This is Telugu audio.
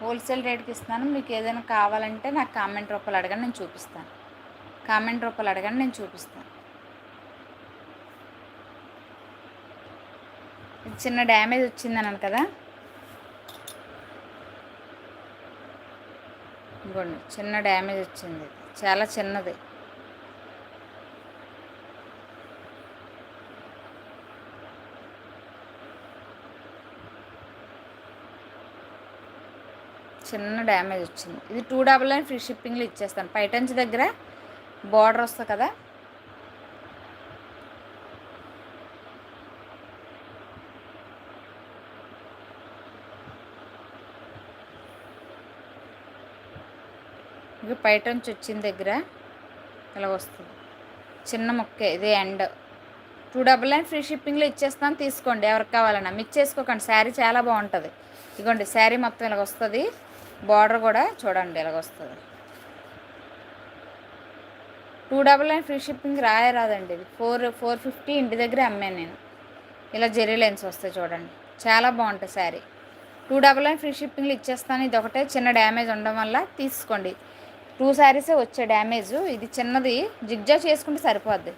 హోల్సేల్ రేట్కి ఇస్తున్నాను. మీకు ఏదైనా కావాలంటే నాకు కామెంట్ రూపాయలు అడగండి, నేను చూపిస్తాను. కామెంట్ రూపాయలు అడగండి, నేను చూపిస్తాను. ఇది చిన్న డ్యామేజ్ వచ్చిందన్నాను కదా, ఇంకోండి చిన్న డ్యామేజ్ వచ్చింది, చాలా చిన్నది. చిన్న డ్యామేజ్ వచ్చింది. ఇది 299 ఫ్రీ షిప్పింగ్లో ఇచ్చేస్తాను. పైటంచి దగ్గర బార్డర్ వస్తుంది కదా, ఇక పైటంచి వచ్చిన దగ్గర ఇలా వస్తుంది, చిన్న ముక్కే. ఇది ఎండ్. 299 ఫ్రీ షిప్పింగ్లో ఇచ్చేస్తాను, తీసుకోండి ఎవరికి కావాలన్నా. మిక్స్ చేసుకోకండి, శారీ చాలా బాగుంటుంది. ఇదిగోండి శారీ మొత్తం ఇలాగ వస్తుంది, బార్డర్ కూడా చూడండి ఇలాగ వస్తుంది. 299 ఫ్రీ షిప్పింగ్ రాదండి. ఇది 450 ఇంటి దగ్గర అమ్మాను నేను. ఇలా జెరీ లైన్స్ వస్తాయి చూడండి, చాలా బాగుంటుంది శారీ. 299 ఫ్రీ షిప్పింగ్లో ఇచ్చేస్తాను. ఇది ఒకటే చిన్న డ్యామేజ్ ఉండడం వల్ల తీసుకోండి. 2 శారీసే వచ్చే డ్యామేజ్. ఇది చిన్నది, జిగ్జాగ్ చేసుకుంటే సరిపోద్ది.